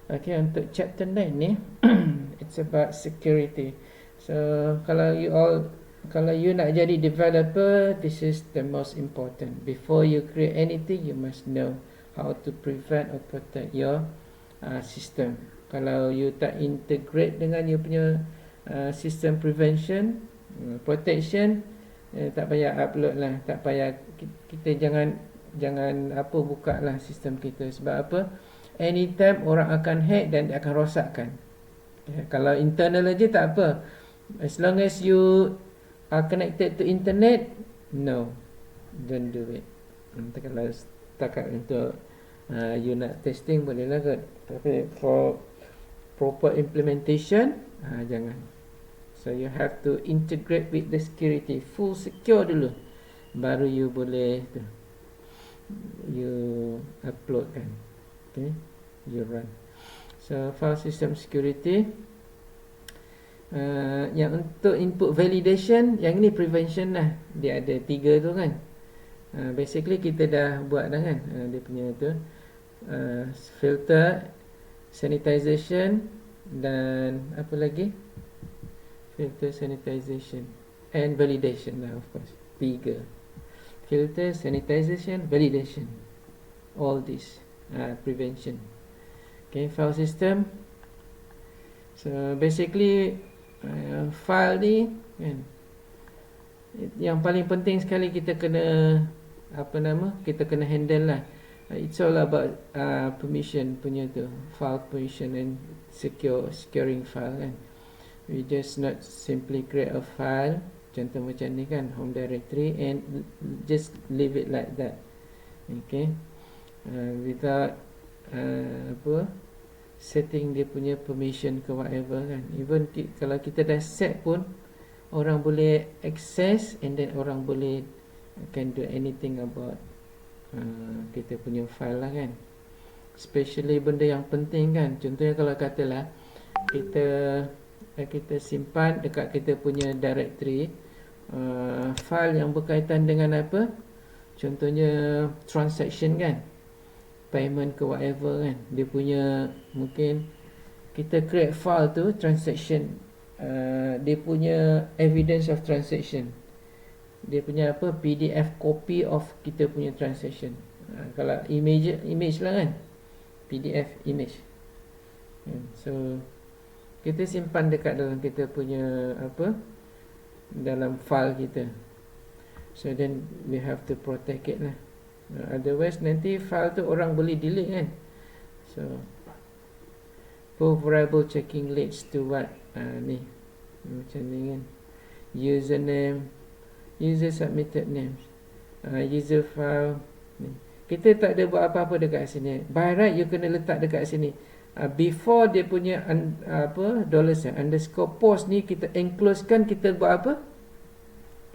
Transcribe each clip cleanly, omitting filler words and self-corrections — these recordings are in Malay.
Okay, untuk chapter 9 ni it's about security. So kalau you nak jadi developer, this is the most important. Before you create anything, you must know how to prevent or protect your system. Kalau you tak integrate dengan you punya system prevention, protection, tak payah upload lah, tak payah, kita jangan apa buka lah sistem kita. Sebab apa? Anytime orang akan hack dan dia akan rosakkan. Kalau internal aja tak apa, as long as you are connected to internet, no, don't do it. Kalau setakat untuk you nak testing boleh lah kot, tapi for proper implementation jangan. So you have to integrate with the security, full secure dulu, baru you boleh you upload kan. Okay, you run. So file system security, yang untuk input validation, yang ni prevention lah. Dia ada 3 tu kan. Basically kita dah buat dah kan, dia punya tu filter, sanitization, dan apa lagi, filter, sanitization and validation lah, of course. 3: filter, sanitization, validation, all this prevention. Okay, file system. So basically file ni kan, yang paling penting sekali kita kena kita kena handle lah. It's all about permission punya tu, file permission and securing file kan. We just not simply create a file, contoh macam ni kan, home directory, and just leave it like that. Okay, without setting dia punya permission ke whatever kan. Even kalau kita dah set pun, orang boleh access, and then orang boleh can do anything about kita punya file lah kan. Especially benda yang penting kan. Contohnya kalau katalah kita simpan dekat kita punya directory file yang berkaitan dengan apa, contohnya transaction kan, payment ke whatever kan. Dia punya, mungkin kita create file tu, transaction, dia punya evidence of transaction, dia punya apa, PDF copy of kita punya transaction. Kalau image lah kan, PDF image. So kita simpan dekat dalam kita punya apa, dalam file kita. So then we have to protect it lah. Otherwise nanti file tu orang boleh delete kan. So both variable checking leads to what, ni macam ni kan, username, user submitted names, user file ni. Kita tak ada buat apa-apa dekat sini. By right you kena letak dekat sini. Before dia punya $sign underscore post ni kita enclose kan, kita buat apa?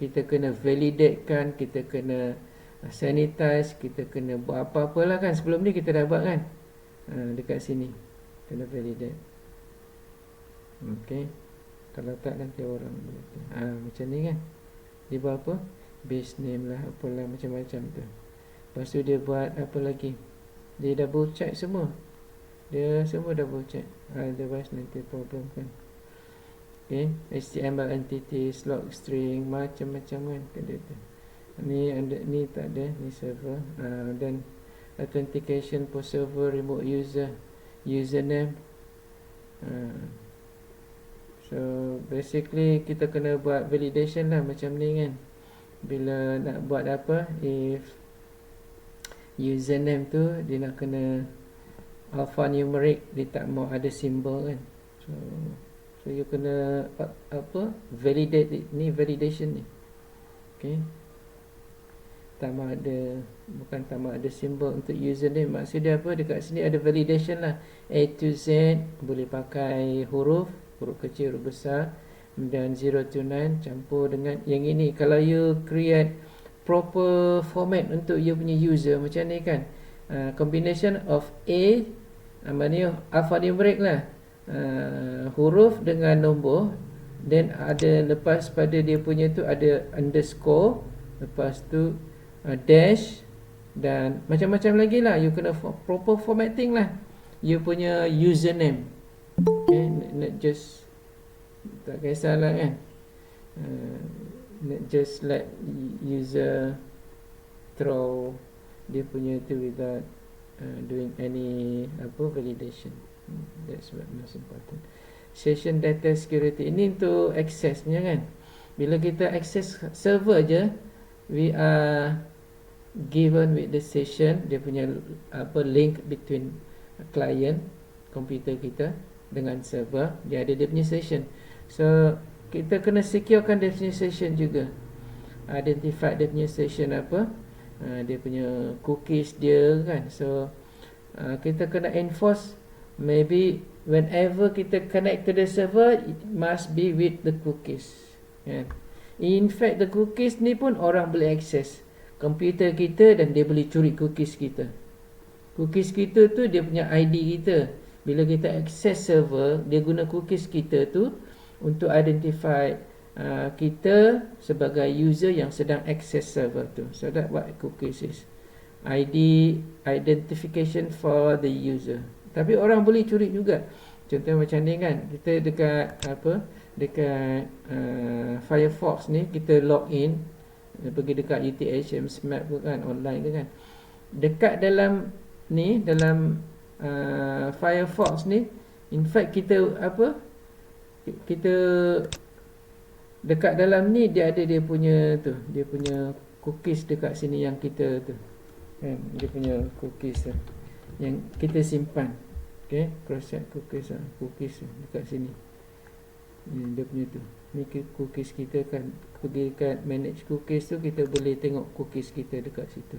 Kita kena validate kan, kita kena sanitize, kita kena buat apa-apalah kan. Sebelum ni kita dah buat kan, dekat sini kena validate. Okay, kalau tak nanti orang macam ni kan, dia buat apa, base name lah, apalah macam-macam tu. Lepas tu dia buat apa lagi, dia double check semua, dia semua double check, otherwise nanti problem kan. Okay, HTML entities, log string, macam-macam kan ada tu. Ni tak ada, ni server. Dan authentication for server, remote user, username. So basically kita kena buat validation lah macam ni kan. Bila nak buat apa, if username tu dia nak kena alphanumeric, dia tak mau ada simbol kan. So you kena validate ni, validation ni. Okay, tak mau ada simbol untuk username. Maksud dia apa, dekat sini ada validation lah, A to Z, boleh pakai huruf kecil, huruf besar, dan 0 to 9 campur dengan yang ini. Kalau you create proper format untuk you punya user macam ni kan, combination of A, maknanya alphanumeric lah, huruf dengan nombor, then ada lepas pada dia punya tu ada underscore, lepas tu dash, dan macam-macam lagi lah. You kena proper formatting lah. you punya username. Okay, not just, tak kisahlah kan, not just let user throw dia punya tu without doing any validation. That's what most important. Session data security ini untuk access punya kan. Bila kita access server je, we are given with the session, dia punya link between client komputer kita dengan server, dia ada dia punya session. So kita kena securekan dia punya session juga, identify dia punya session dia punya cookies dia kan. So kita kena enforce, maybe whenever kita connect to the server, it must be with the cookies kan. In fact, the cookies ni pun orang boleh access komputer kita dan dia boleh curi cookies kita. Cookies kita tu dia punya ID kita. Bila kita access server, dia guna cookies kita tu untuk identify kita sebagai user yang sedang access server tu. So that's what cookies is. ID, identification for the user. Tapi orang boleh curi juga. Contoh macam ni kan, kita dekat dekat Firefox ni, kita log in, pergi dekat UTHM Smart kan, online tu kan. Dekat dalam ni, dalam Firefox ni, in fact kita kita dekat dalam ni dia ada dia punya tu, dia punya cookies dekat sini yang kita tu kan, dia punya cookies tu yang kita simpan. Okay, cross check cookies cookies dekat sini, dia punya tu. Ni cookies kita kan, pergi dekat manage cookies tu, kita boleh tengok cookies kita dekat situ.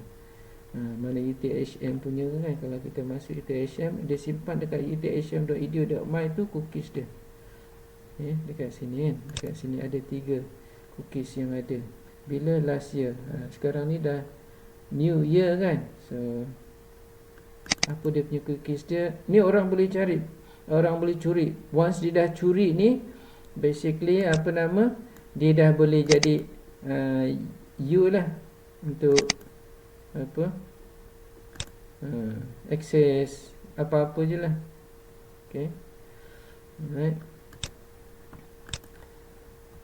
Mana UTHM punya kan, kalau kita masuk UTHM, dia simpan dekat uthm.edu.my tu cookies dia. Dekat sini kan, dekat sini ada 3 cookies yang ada. Bila last year, sekarang ni dah new year kan. So apa dia punya cookies dia, ni orang boleh cari, orang boleh curi. Once dia dah curi ni, basically dia dah boleh jadi you lah untuk access apa-apa je lah. Okay, alright,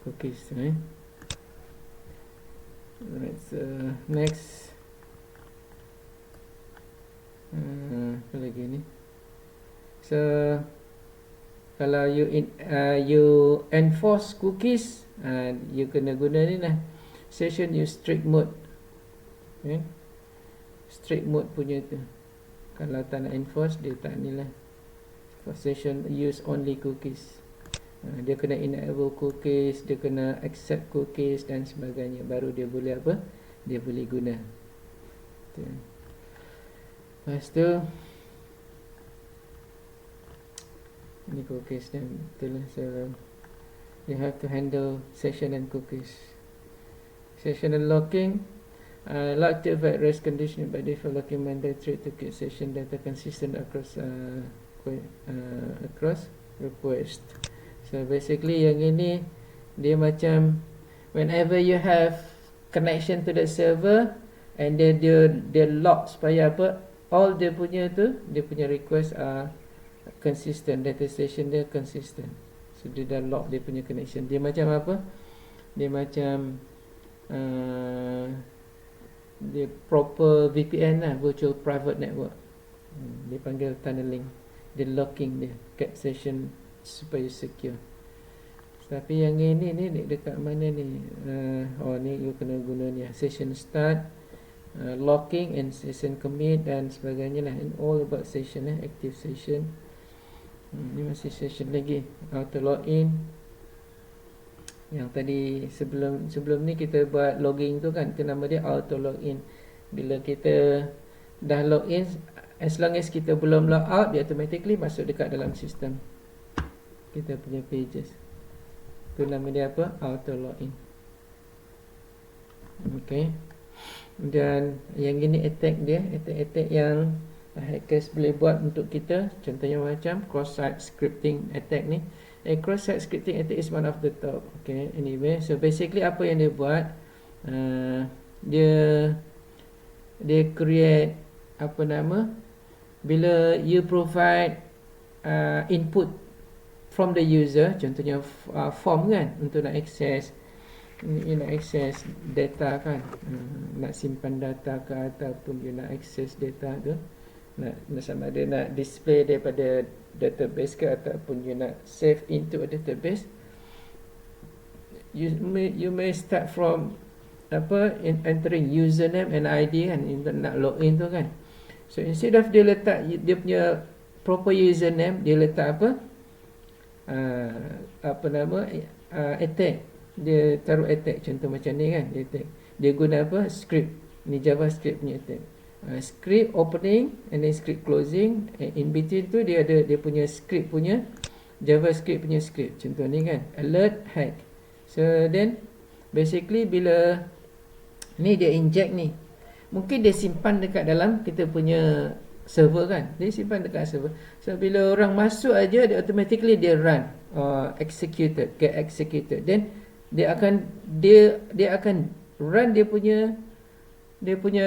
cookies alright. So next, apa lagi ni? So kalau you enforce cookies, you kena guna ni lah, session use strict mode. Okay, strict mode punya tu. Kalau tak nak enforce, dia tak ni lah. For session use only cookies, dia kena enable cookies, dia kena accept cookies dan sebagainya, baru dia boleh dia boleh guna tu. Lepas tu ni cookies dan itulah. So you have to handle session and cookies. Session and locking, like to avoid race condition by default locking mandatory to keep session data consistent across request. So basically yang ini dia macam whenever you have connection to the server and dia lock supaya all dia punya request are consistent, data session dia consistent. So dia dah lock dia punya connection. Dia macam dia macam dia proper VPN lah, virtual private network. Dia panggil tunneling. Dia locking dia cat session supaya secure. Tapi yang ini ni dekat mana ni? Ni you kena guna ni session start, locking and session commit dan sebagainya lah. And all about session active session. Ni masih session lagi. Auto login. Yang tadi sebelum ni kita buat logging tu kan, itu nama dia auto login. Bila kita dah login, as long as kita belum log out, dia automatically masuk dekat dalam sistem kita punya pages. Itu nama dia auto login. Okay. Dan yang ini attack dia, attack yang hackers boleh buat untuk kita. Contohnya macam cross-site scripting attack ni. Cross-site scripting attack is one of the top. Okay, anyway, so basically apa yang dia buat, dia create bila you provide input from the user, contohnya form kan, untuk nak access data kan, nak simpan data ke, ataupun you nak access data tu, nak sama ada nak display daripada database ke, ataupun you nak save into a database, you may start from entering username and ID kan, nak login tu kan. So instead of dia letak dia punya proper username, dia letak attack, dia taruh attack, contoh macam ni kan, dia guna script, ni JavaScript punya attack, script opening and then script closing, and in between tu dia ada dia punya script punya, JavaScript punya script, contoh ni kan, alert hack. So then basically bila ni dia inject ni, mungkin dia simpan dekat dalam kita punya server kan, dia simpan dekat server. So bila orang masuk aja, dia automatically dia run, get executed, then dia akan run dia punya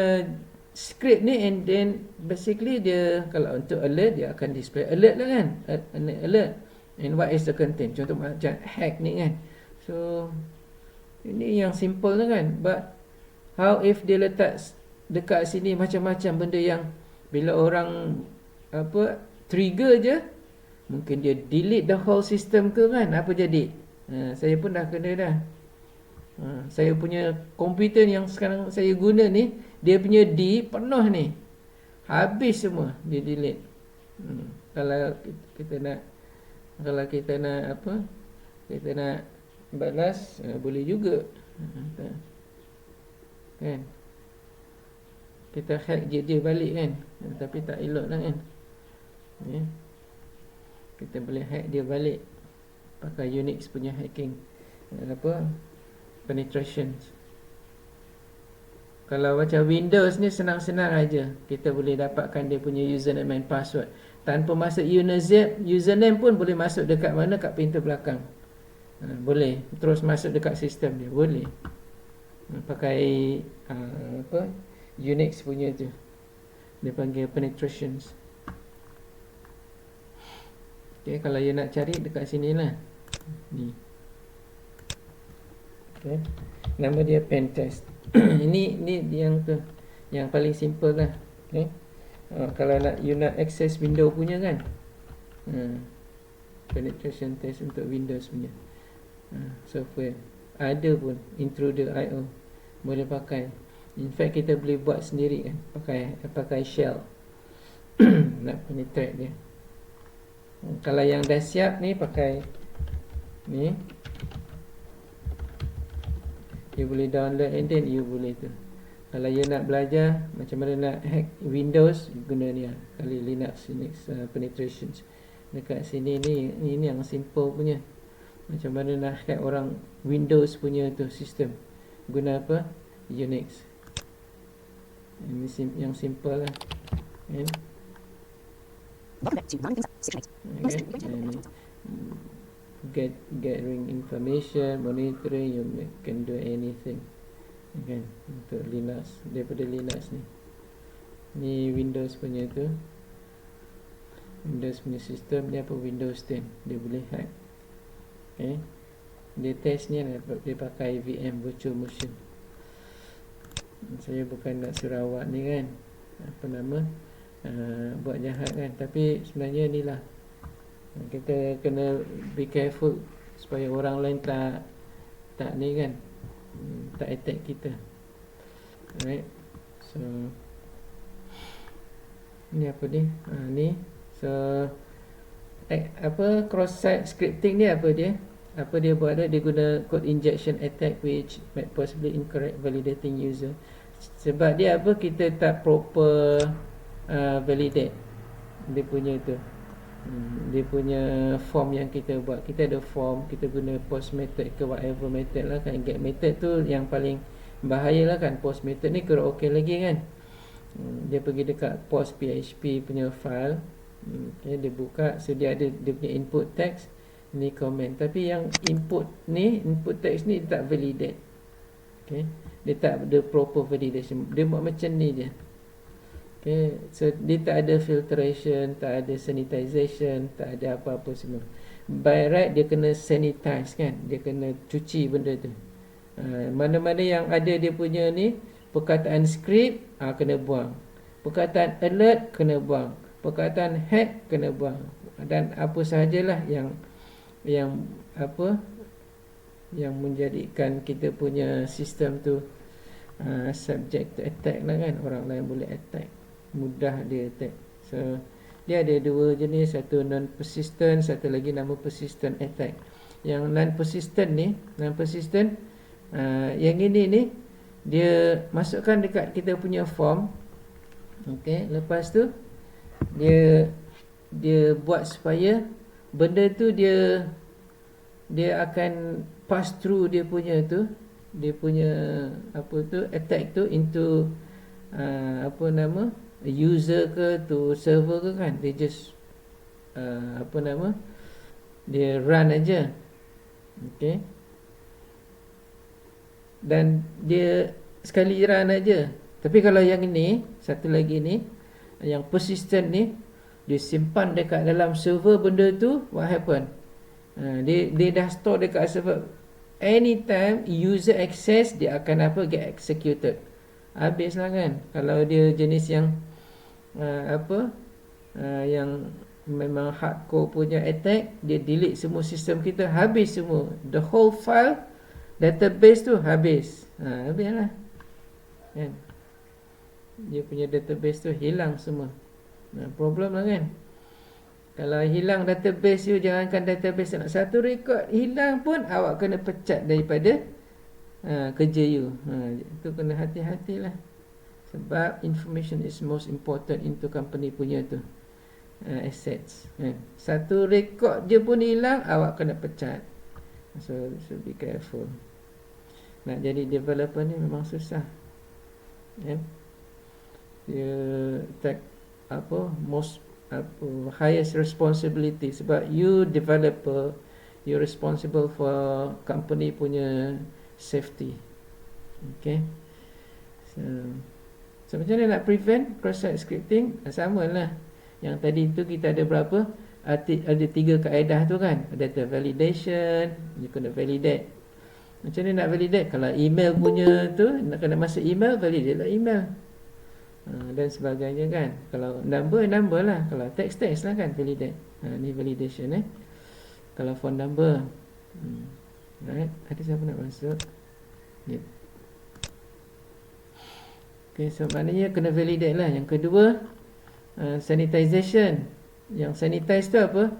script ni, and then basically dia, kalau untuk alert, dia akan display alert lah kan, alert, and what is the content, contoh macam hack ni kan. So ini yang simple lah kan. But how if dia letak dekat sini macam-macam benda yang bila orang trigger je, mungkin dia delete the whole system ke kan, apa jadi? Saya pun dah kena dah. Saya punya komputer yang sekarang saya guna ni, dia punya D penuh ni, habis semua, dia delete. Kalau kita nak balas, boleh juga kan, kita hack dia balik kan, tapi tak elok lah kan. Kita boleh hack dia balik pakai Unix punya hacking, penetration. Kalau macam Windows ni senang-senang aja, kita boleh dapatkan dia punya username and password tanpa masuk username pun boleh masuk dekat mana, kat pintu belakang. Boleh terus masuk dekat sistem dia, boleh pakai Unix punya tu, dia panggil penetrations. Okay, kalau you nak cari dekat sini lah ni, okay, nama dia pentest. ini yang tu, yang paling simple lah. Okay, kalau you nak access Windows punya kan, penetration test untuk Windows punya software, ada pun intruder.io, boleh pakai. In fact kita boleh buat sendiri kan, pakai shell nak penetrate dia. Kalau yang dah siap ni, pakai ni, you boleh download and then you boleh tu. Kalau you nak belajar macam mana nak hack Windows, guna ni lah, kali Linux penetrations. Dekat sini ni yang simple punya, macam mana nak hack orang Windows punya tu sistem, guna Unix. Ini yang simple lah kan? Gathering information, monitoring, you can do anything kan, untuk Linux, daripada Linux ni. Ni Windows punya tu, Windows punya sistem ni Windows 10, dia boleh hack. Okay, dia test ni dia pakai VM, virtual machine. Saya bukan nak suruh awak ni kan, buat jahat kan, tapi sebenarnya ni lah, kita kena be careful supaya orang lain tak ni kan, tak attack kita. Alright, so ni ni, so cross-site scripting ni dia buat, dia guna code injection attack which might possibly incorrect validating user. Sebab dia kita tak proper validate dia punya tu, dia punya form yang kita buat. Kita ada form, kita guna post method ke whatever method lah kan. Get method tu yang paling bahaya lah kan. Post method ni kira okey lagi kan, dia pergi dekat post PHP punya file, okay, dia buka, so dia ada dia punya input text, ni comment. Tapi yang input text ni dia tak validate. Okay, dia tak ada proper validation, dia buat macam ni je. Okay, so dia tak ada filtration, tak ada sanitization, tak ada apa-apa semua. By right dia kena sanitize kan, dia kena cuci benda tu. Mana-mana yang ada dia punya ni perkataan script, kena buang. Perkataan alert kena buang. Perkataan hack kena buang. Dan apa sahajalah yang apa yang menjadikan kita punya sistem tu subject to attack lah kan. Orang lain boleh attack, mudah dia attack. So dia ada dua jenis, satu non-persistent, satu lagi nama persistent attack. Yang non-persistent ni, yang ini ni dia masukkan dekat kita punya form. Okey, lepas tu dia buat supaya benda tu dia akan pass through dia punya attack tu into user ke to server ke kan. Dia just dia run aja. Okey, dan dia sekali run aja. Tapi kalau yang ini, satu lagi ni, yang persistent ni, dia simpan dekat dalam server benda tu. What happen? Dia dah store dekat server. Anytime user access, dia akan get executed. Habislah kan. Kalau dia jenis yang yang memang hardcore punya attack, dia delete semua sistem kita, habis semua. The whole file database tu habis. Habislah kan. Dia punya database tu hilang semua. Problem lah kan. Kalau hilang database tu, jangankan database nak satu rekod hilang pun awak kena pecat daripada kerja you. Itu kena hati-hatilah. Sebab information is most important into company punya tu assets kan. Satu rekod je pun hilang, awak kena pecat. So be careful. Nak jadi developer ni memang susah kan. Dia take highest responsibility. Sebab you developer, you responsible for company punya safety. Okay. So macam mana nak prevent cross-site scripting? Sama lah. Yang tadi tu kita ada berapa? Ada 3 kaedah tu kan. Data validation, you kena validate. Macam mana nak validate? Kalau email punya tu, nak kena masuk email, validate lah email. Dan sebagainya kan. Kalau number lah. Kalau text lah kan, validate. Ni validation Kalau phone number. Right. Ada siapa nak masuk? Yep. Okay, so maknanya kena validate lah. Yang kedua, sanitization. Yang sanitize tu apa?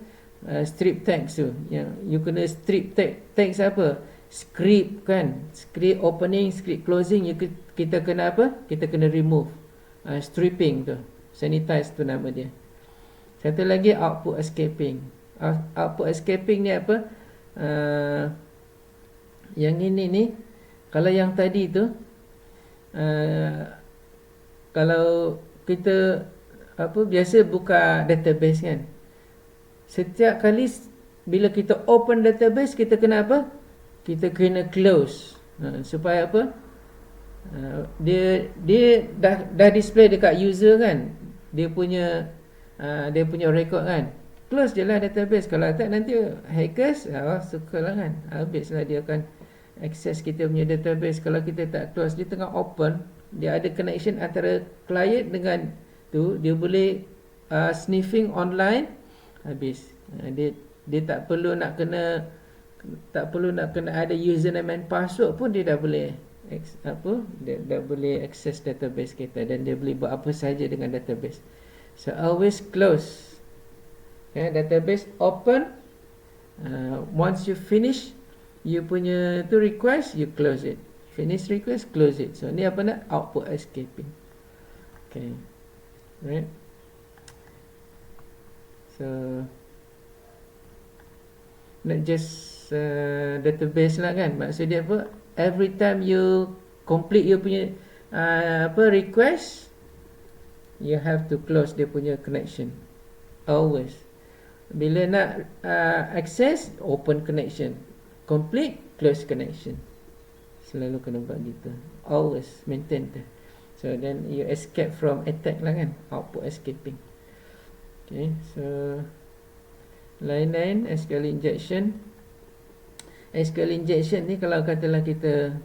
Strip text tu. Yang you kena strip text apa? Script kan. Script opening, script closing, kita kena apa? Kita kena remove. Stripping tu, sanitize tu nama dia. Satu lagi output escaping. Output escaping ni apa? Yang ini ni, kalau yang tadi tu, kalau kita biasa buka database kan, setiap kali bila kita open database, kita kena apa? Kita kena close. Supaya apa? Dia dah display dekat user kan, dia punya record kan. Close je lah database. Kalau tak nanti hackers sukalah kan, habislah dia akan access kita punya database. Kalau kita tak close, dia tengah open, dia ada connection antara client dengan tu, dia boleh sniffing online, habis. Dia tak perlu nak kena ada username and password pun, dia dah boleh dia boleh access database kita, dan dia boleh buat apa saja dengan database. So always close. Database open, once you finish you punya tu request, you close it. Finish request, close it. So ni apa nak? Output escaping. Okay. Right. So not just database lah kan. Maksud dia apa? Every time you complete you punya request, you have to close dia punya connection. Always. Bila nak access, open connection. Complete, close connection. Selalu kena buat gitu. Always maintain tu. So then you escape from attack lah kan, output escaping. Okay, so lain-lain SQL injection. SQL injection ni kalau katalah kita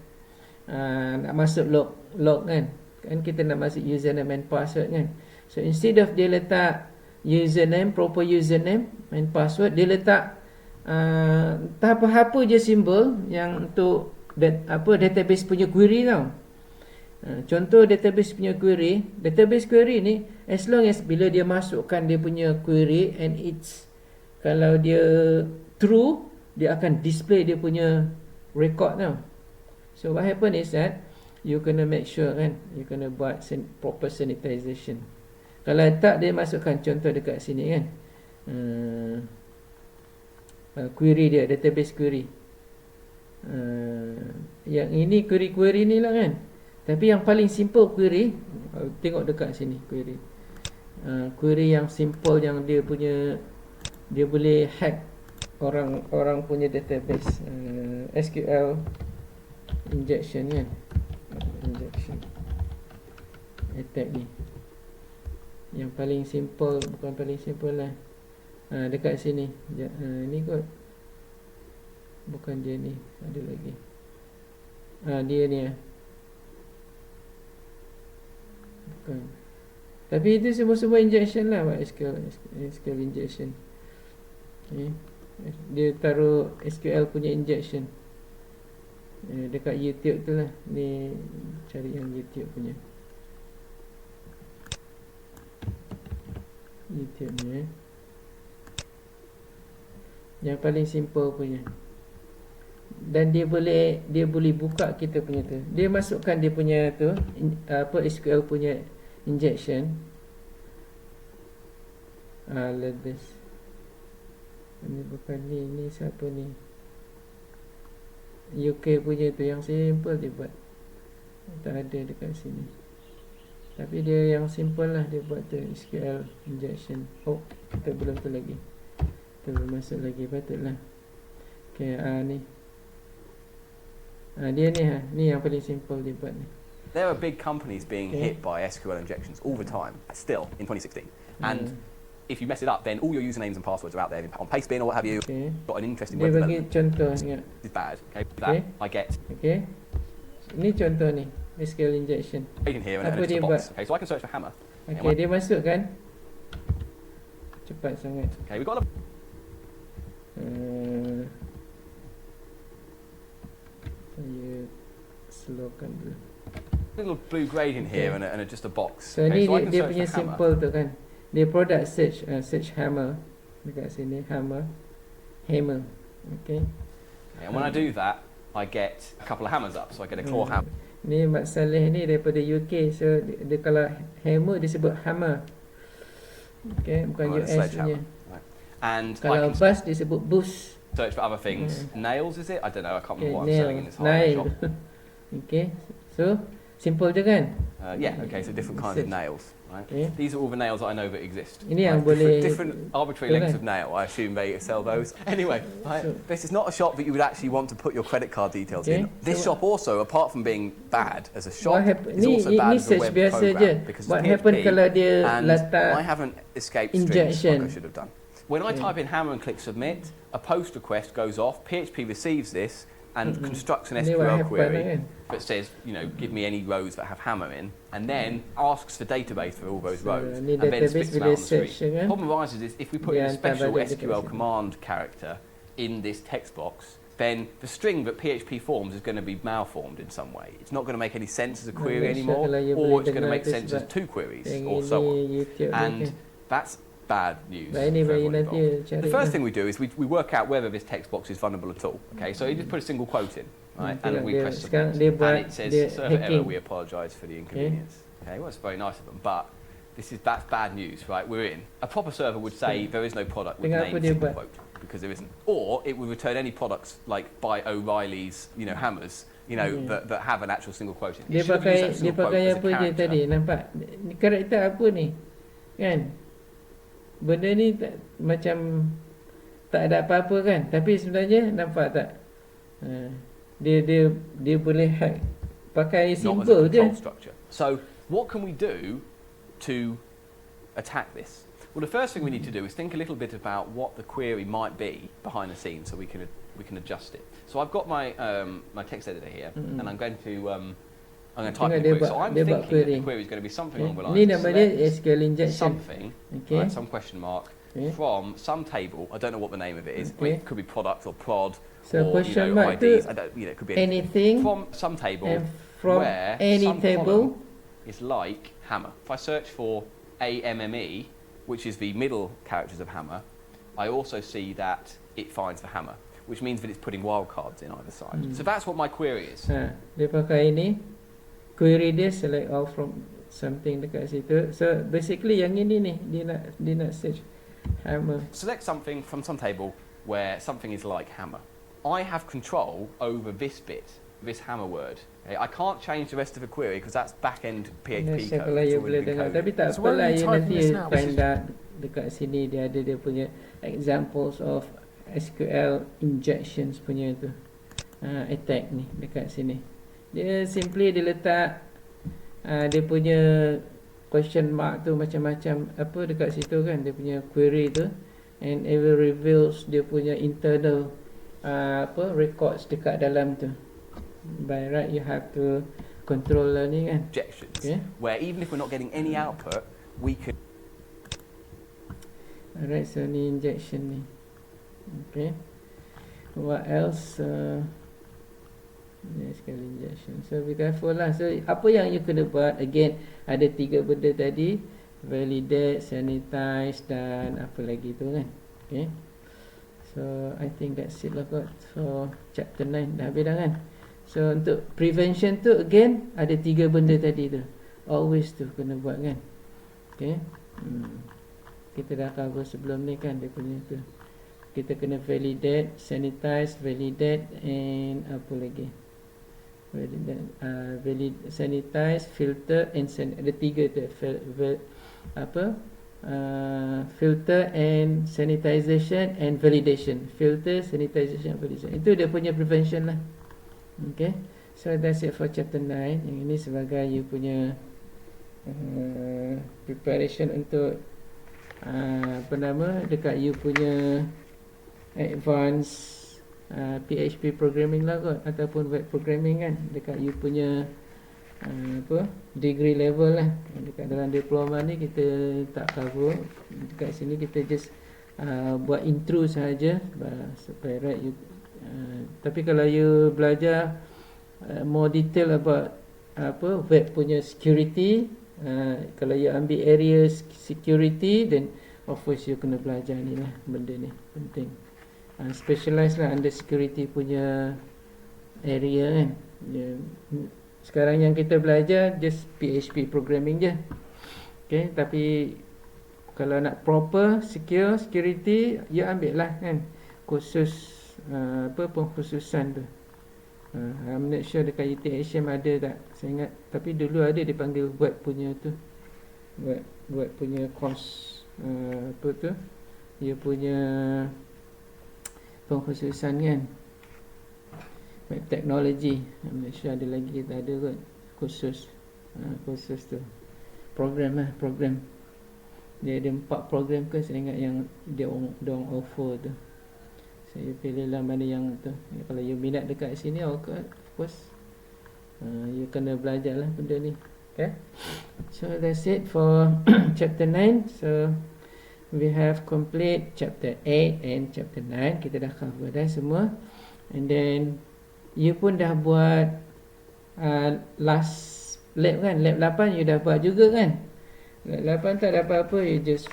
nak masuk log kan kita nak masuk username and password kan. So instead of dia letak username, proper username and password, dia letak apa je simbol yang untuk database punya query tau. Contoh database punya query, database query ni as long as bila dia masukkan dia punya query and it's, kalau dia true, dia akan display dia punya record tau. So what happen is that you kena make sure kan, you kena buat proper sanitization. Kalau tak, dia masukkan contoh dekat sini kan, query dia, database query. Yang ini query ni lah kan. Tapi yang paling simple query, tengok dekat sini query. Query yang simple, yang dia boleh hack orang punya database. SQL injection kan. Injection attack ni. Yang paling simple, bukan paling simple lah. Dekat sini. Ni kot. Bukan dia ni, ada lagi. Dia ni bukan. Tapi itu semua injection lah, SQL injection. Okay. Dia taruh SQL punya injection dekat YouTube tu lah. Ni cari yang YouTube punya. YouTube ni yang paling simple punya. Dan dia boleh buka kita punya tu. Dia masukkan dia punya tu SQL punya injection. This. Ini bukan ni siapa ni? UK punya tu yang simple dia buat. Tak ada dekat sini. Tapi dia yang simple lah dia buat tu, SQL injection. Oh, kita belum tu lagi. Kita belum masuk lagi, patutlah. Okay, ni. Dia ni ni yang paling simple dia buat ni. There are big companies being hit by SQL injections all the time, still in 2016. And if you mess it up, then all your usernames and passwords are out there on Pastebin or what have you. Got an interesting web development. Dia bagi contoh ingat. It's bad. Okay, that I get. Okay. Ini contoh ni, SQL injection. In here and it's a box. Okay, so I can search for hammer. Okay, dia masuk kan. Cepat sangat. Okay, we've got a saya slowkan dulu. little blue grade in here and just a box. So ni dia punya simple tu kan. Dia product search hammer dekat sini, hammer. Okay. And when I do that, I get a couple of hammers up. So I get a claw hammer. Ni Mat Saleh ni daripada UK. So dia kalau hammer dia sebut hammer. Okay, bukan US punya. Right. And kalau bus dia sebut bus. Search for other things. Nails is it? I don't know. I can't remember what I'm selling in this hardware shop. Okay. So simple je kan? Yeah. Okay. So different kinds of nails. Right. Okay. These are all the nails that I know that exist. Ini yang boleh different arbitrary lengths of nail. I assume they sell those. Anyway, this is not a shop that you would actually want to put your credit card details in. This shop also, apart from being bad as a shop, is also bad as a web program because what happen kalau dia letak I haven't escaped strings like I should have done. When I type in hammer and click submit, a post request goes off, PHP receives this and constructs an SQL query that says, give me any rows that have hammer in, and then asks the database for all those rows, and then spits them out on the screen. The problem arises is if we put in a special SQL command character in this text box, then the string that PHP forms is going to be malformed in some way. It's not going to make any sense as a query anymore, or it's going to make sense as two queries, or so on. And that's bad news. The first thing we do is we work out whether this text box is vulnerable at all. Okay, so you just put a single quote in, right, and we press submit, and it says server error. We apologise for the inconvenience. Okay, well, it's very nice of them, but that's bad news, right? We're in. A proper server would say there is no product with name single quote because there isn't, or it would return any products like by O'Reilly's, hammers. That have an actual single quote in. Dia pakai apa je tadi, nampak? Karakter apa ni? Kan? Benda ni macam tak ada apa-apa kan, tapi sebenarnya nampak tak, dia boleh hack pakai simbol je. So What can we do to attack this? Well, the first thing we need to do is think a little bit about what the query might be behind the scenes, so we can adjust it. So I've got my my text editor here, and I'm going to type in the query. So I'm thinking that the query is going to be something along the lines of SQL injection. Something, right, some question mark, from some table. I don't know what the name of it is. It could be product or prod, so or question mark IDs. It could be anything from some table from where any some table column is like hammer. If I search for AMME, which is the middle characters of hammer, I also see that it finds the hammer, which means that it's putting wildcards in either side. So that's what my query is. Dia pakai ini, query dia select all from something dekat situ. So basically yang ini ni, dia nak search hammer. Select something from some table where something is like hammer. I have control over this bit, this hammer word. Okay? I can't change the rest of the query because that's back-end PHP code. Kalau you boleh dengar, tapi tak apalah, you nanti find out dekat sini dia ada dia punya examples of SQL injections punya tu attack ni dekat sini. Dia simply dia letak dia punya question mark tu macam-macam apa dekat situ kan, dia punya query tu, and it will reveals dia punya internal records dekat dalam tu. By right you have to control learning kan. Injections, where even if we're not getting any output, we can. Alright, so ni injection ni. Okay. What else? SQL injection. So be careful lah. So apa yang you kena buat? Again, ada 3 benda tadi: validate, sanitize, dan apa lagi tu kan. Okay. So I think that's it lah kot. So chapter 9 dah habis dah kan. So untuk prevention tu again ada 3 benda tadi tu. Always tu kena buat kan. Okay. Kita dah cover sebelum ni kan dia punya tu. Kita kena validate, sanitize, validate, and apa lagi? Validate, sanitize, filter, and ada 3 tu. Filter and sanitization and validation. Filter, sanitization, and validation. Itu dia punya prevention lah. Okay. So that's it for chapter 9. Yang ini sebagai you punya preparation untuk dekat you punya advanced PHP programming lah kot, ataupun web programming kan, dekat you punya degree level lah. Dekat dalam diploma ni kita tak cover, dekat sini kita just buat intro sahaja supaya right you. Tapi kalau you belajar more detail about web punya security, kalau you ambil area security, then of course you kena belajar ni lah, benda ni penting. Specialize lah under security punya area kan. Sekarang yang kita belajar just PHP programming je. Okay, tapi kalau nak proper security, you ambil lah kan kursus pengkhususan tu. I'm not sure dekat UTHM ada tak, saya ingat, tapi dulu ada dipanggil web punya tu, web punya course apa tu, dia punya pengkhususan kan, web technology. I'm not sure ada lagi, kita ada kot khusus khusus tu, program lah, program dia ada 4 program ke saya ingat yang dia orang offer tu. Saya pilih lah mana yang tu. Kalau you minat dekat sini, of course you kena belajar lah benda ni. Okay. So that's it for chapter 9. So we have complete chapter 8 and chapter 9. Kita dah cover dah semua. And then you pun dah buat last lab kan, lab 8 you dah buat juga kan. Lab 8 tak ada apa-apa, you just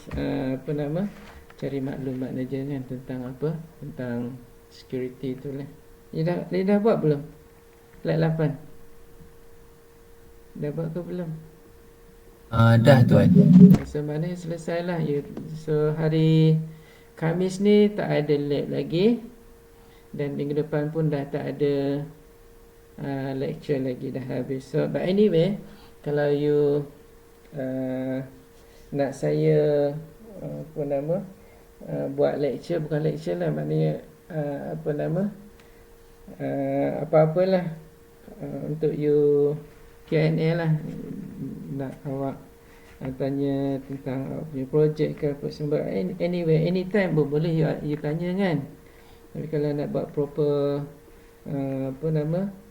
cari maklumat aja kan tentang apa, tentang security tu lah. Dia dah buat belum? Lab 8 dah buat ke belum? Dah tuan. So maknanya selesai lah. So hari Khamis ni tak ada lab lagi, dan minggu depan pun dah tak ada lecture lagi, dah habis. So but anyway, kalau you nak saya buat lecture, bukan lecture lah, maknanya apa-apalah untuk you Q&A lah, nak awak tanya tentang awak punya projek ke apa semua. Anyway, anytime pun boleh you tanya kan. Tapi kalau nak buat proper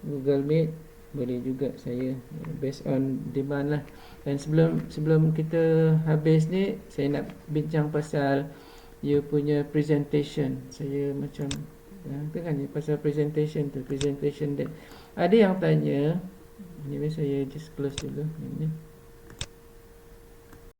Google Meet, boleh juga saya, based on demand lah. Dan sebelum kita habis ni, saya nak bincang pasal you punya presentation. Saya macam tu kan, pasal presentation tu, presentation dia. Ada yang tanya, ni saya just close dulu ni.